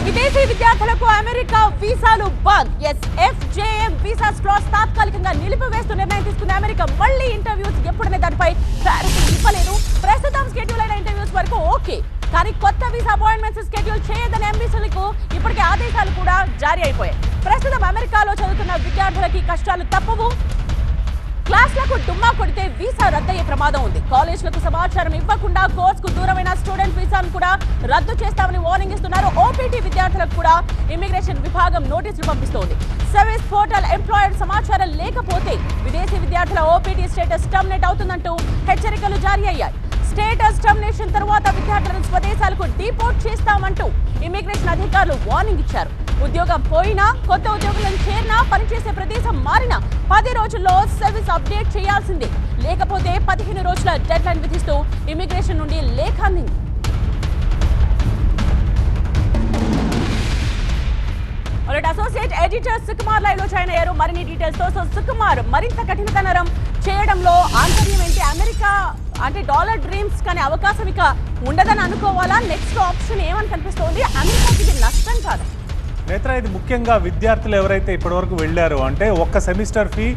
విదేశీ విద్యార్థులకు అమెరికా వీసాలు బంద్. FJM వీసా స్లాట్స్ తాత్కాలికంగా నిలిపివేస్తూ నిర్ణయం తీసుకున్న అమెరికా మళ్ళీ ఇంటర్వ్యూస్ ఎప్పుడనే దానిపై క్లారిటీ ఇవ్వలేదు. ప్రస్తుతం షెడ్యూల్ అయిన ఇంటర్వ్యూస్ వరకు ఓకే, కానీ కొత్త వీసా అపాయింట్మెంట్స్ షెడ్యూల్ చేయదని ఎంబీసీలకు ఇప్పటికే ఆదేశాలు కూడా జారీ అయిపోయాయి. ప్రస్తుతం అమెరికాలో చదువుతున్న విద్యార్థులకి కష్టాలు తప్పవు. క్లాస్లకు డుమ్మా కొడితే వీసా రద్దయ్యే ప్రమాదం ఉంది. కాలేజ్లకు సమాచారం ఇవ్వకుండా కోర్సుకు దూరమైన స్టూడెంట్ వీసాను కూడా రద్దు చేస్తామని వార్నింగ్ ఇస్తున్నారు. ఓపీటీ విద్యార్థులకు కూడా ఇమిగ్రేషన్ విభాగం నోటీసులు పంపిస్తోంది. సర్వీస్ పోర్టల్ ఎంప్లాయర్ సమాచారం లేకపోతే విదేశీ విద్యార్థుల ఓపీటీ స్టేటస్ టర్మినేట్ అవుతుందంటూ హెచ్చరికలు జారీ అయ్యాయి. స్టేటస్ టర్మినేషన్ తర్వాత విద్యార్థులను స్వదేశాలకు డిపోర్ట్ చేస్తామంటూ ఇమిగ్రేషన్ అధికారులు వార్నింగ్ ఇచ్చారు. ఉద్యోగం పోయినా, కొత్త ఉద్యోగులను చేరినా, పనిచేసే ప్రదేశం మారినా 10 రోజుల్లో సర్వీస్ అప్డేట్ చేయాల్సిందే. లేకపోతే 15 రోజుల డెడ్ లైన్ విధిస్తూ ఇమిగ్రేషన్ నుండి లేఖ అందింది. అసోసియేట్ ఎడిటర్ సుకుమార్ లైవ్ లో జాయిన్ అయ్యారు మరిన్ని డీటెయిల్స్ తో. సుకుమార్, మరింత కఠినతరం చేయడంలో ఆంతర్యం ఏంటి? అమెరికా అంటే డాలర్ డ్రీమ్స్ కానీ అవకాశం ఇక ఉండదని అనుకోవాలా? నెక్స్ట్ ఆప్షన్ ఏమని కనిపిస్తోంది? అమెరికాకి ఇది నష్టం కాదా? నేత్ర, ఇది ముఖ్యంగా విద్యార్థులు ఎవరైతే ఇప్పటివరకు వెళ్ళారో, అంటే ఒక్క సెమిస్టర్ ఫీ,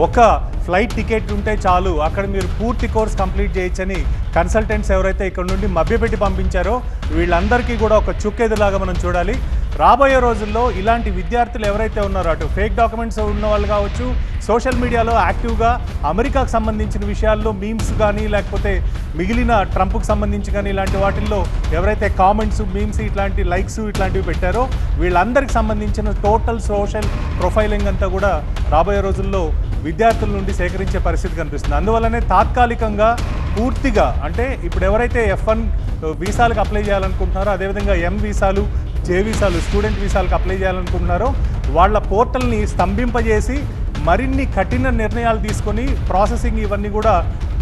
ఒక ఫ్లైట్ టికెట్ ఉంటే చాలు, అక్కడ మీరు పూర్తి కోర్స్ కంప్లీట్ చేయొచ్చని కన్సల్టెంట్స్ ఎవరైతే ఇక్కడ నుండి మభ్యపెట్టి పంపించారో వీళ్ళందరికీ కూడా ఒక చుక్కెదులాగా మనం చూడాలి. రాబోయే రోజుల్లో ఇలాంటి విద్యార్థులు ఎవరైతే ఉన్నారో, అటు ఫేక్ డాక్యుమెంట్స్ ఉన్న వాళ్ళు కావచ్చు, సోషల్ మీడియాలో యాక్టివ్గా అమెరికాకు సంబంధించిన విషయాల్లో మీమ్స్ కానీ, లేకపోతే మిగిలిన ట్రంప్కు సంబంధించి కానీ ఇలాంటి వాటిల్లో ఎవరైతే కామెంట్స్, మీమ్స్, ఇట్లాంటి లైక్స్ ఇట్లాంటివి పెట్టారో వీళ్ళందరికీ సంబంధించిన టోటల్ సోషల్ ప్రొఫైలింగ్ అంతా కూడా రాబోయే రోజుల్లో విద్యార్థుల నుండి సేకరించే పరిస్థితి కనిపిస్తుంది. అందువల్లనే తాత్కాలికంగా పూర్తిగా, అంటే ఇప్పుడు ఎవరైతే F1 వీసాలకు అప్లై చేయాలనుకుంటున్నారో, అదేవిధంగా M వీసాలు, J వీసాలు, స్టూడెంట్ వీసాలకు అప్లై చేయాలనుకుంటున్నారో వాళ్ళ పోర్టల్ని స్తంభింపజేసి మరిన్ని కఠిన నిర్ణయాలు తీసుకొని ప్రాసెసింగ్ ఇవన్నీ కూడా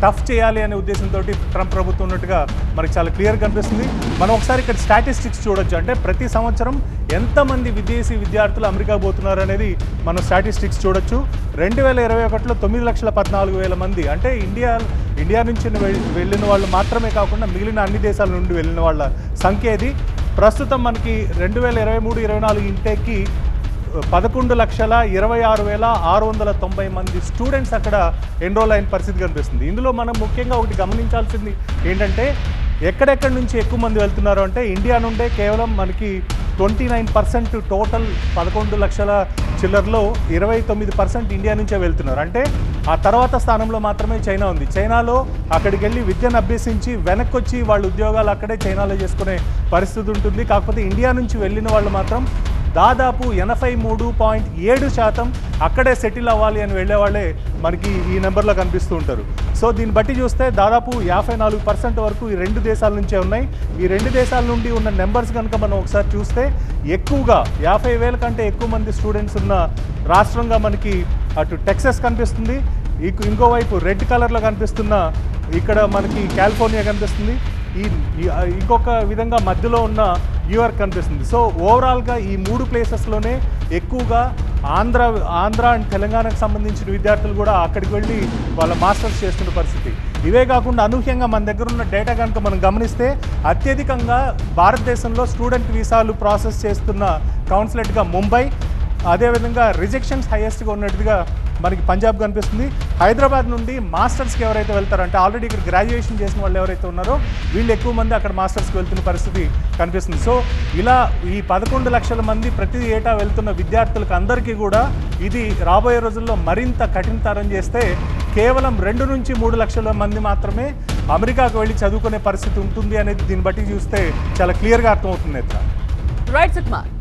టఫ్ చేయాలి అనే ఉద్దేశంతో ట్రంప్ ప్రభుత్వం ఉన్నట్టుగా మనకి చాలా క్లియర్గా కనిపిస్తుంది. మనం ఒకసారి ఇక్కడ స్టాటిస్టిక్స్ చూడొచ్చు. అంటే ప్రతి సంవత్సరం ఎంతమంది విదేశీ విద్యార్థులు అమెరికా పోతున్నారు అనేది మనం స్టాటిస్టిక్స్ చూడొచ్చు. 2021లో 9,14,000 మంది, అంటే ఇండియా నుంచి వెళ్ళిన వాళ్ళు మాత్రమే కాకుండా మిగిలిన అన్ని దేశాల నుండి వెళ్ళిన వాళ్ళ సంఖ్య ఇది. ప్రస్తుతం మనకి 2023-24 ఇంటేక్కి 11,26,690 మంది స్టూడెంట్స్ అక్కడ ఎన్రోల్ అయిన పరిస్థితి కనిపిస్తుంది. ఇందులో మనం ముఖ్యంగా ఒకటి గమనించాల్సింది ఏంటంటే, ఎక్కడెక్కడి నుంచి ఎక్కువ మంది వెళ్తున్నారు అంటే, ఇండియా నుండే కేవలం మనకి 29% టోటల్ 11 లక్షల చిల్లర్లో 29% ఇండియా నుంచే వెళ్తున్నారు. అంటే ఆ తర్వాత స్థానంలో మాత్రమే చైనా ఉంది. చైనాలో అక్కడికి వెళ్ళి విద్యను అభ్యసించి వెనక్కి వచ్చి వాళ్ళ ఉద్యోగాలు అక్కడే చైనాలో చేసుకునే పరిస్థితి ఉంటుంది. కాకపోతే ఇండియా నుంచి వెళ్ళిన వాళ్ళు మాత్రం దాదాపు 83.7% అక్కడే సెటిల్ అవ్వాలి అని వెళ్ళేవాళ్ళే మనకి ఈ నెంబర్లో కనిపిస్తూ ఉంటారు. సో దీన్ని బట్టి చూస్తే దాదాపు 54% వరకు ఈ 2 దేశాల నుంచే ఉన్నాయి. ఈ 2 దేశాల నుండి ఉన్న నెంబర్స్ కనుక మనం ఒకసారి చూస్తే ఎక్కువగా 50,000 కంటే ఎక్కువ మంది స్టూడెంట్స్ ఉన్న రాష్ట్రంగా మనకి అటు టెక్సస్ కనిపిస్తుంది, ఇంకోవైపు రెడ్ కలర్లో కనిపిస్తున్న ఇక్కడ మనకి కాలిఫోర్నియా కనిపిస్తుంది, ఇంకొక విధంగా మధ్యలో ఉన్న న్యూయార్క్ కనిపిస్తుంది. సో ఓవరాల్గా ఈ 3 ప్లేసెస్లోనే ఎక్కువగా ఆంధ్ర అండ్ తెలంగాణకు సంబంధించిన విద్యార్థులు కూడా అక్కడికి వెళ్ళి వాళ్ళ మాస్టర్స్ చేస్తున్న పరిస్థితి. ఇవే కాకుండా అనూహ్యంగా మన దగ్గర ఉన్న డేటా కనుక మనం గమనిస్తే అత్యధికంగా భారతదేశంలో స్టూడెంట్ వీసాలు ప్రాసెస్ చేస్తున్న కౌన్సిలేట్గా ముంబై, అదేవిధంగా రిజెక్షన్స్ హైయెస్ట్గా ఉన్నట్టుగా మనకి పంజాబ్ కనిపిస్తుంది. హైదరాబాద్ నుండి మాస్టర్స్కి ఎవరైతే వెళ్తారంటే, ఆల్రెడీ ఇక్కడ గ్రాడ్యుయేషన్ చేసిన వాళ్ళు ఎవరైతే ఉన్నారో వీళ్ళు ఎక్కువ మంది అక్కడ మాస్టర్స్కి వెళ్తున్న పరిస్థితి కనిపిస్తుంది. సో ఇలా ఈ 11 లక్షల మంది ప్రతి ఏటా వెళ్తున్న విద్యార్థులకు అందరికీ కూడా ఇది రాబోయే రోజుల్లో మరింత కఠినతరం చేస్తే కేవలం 2 నుంచి 3 లక్షల మంది మాత్రమే అమెరికాకు వెళ్ళి చదువుకునే పరిస్థితి ఉంటుంది అనేది దీన్ని బట్టి చూస్తే చాలా క్లియర్గా అర్థమవుతుంది. రైట్ సుకుమార్.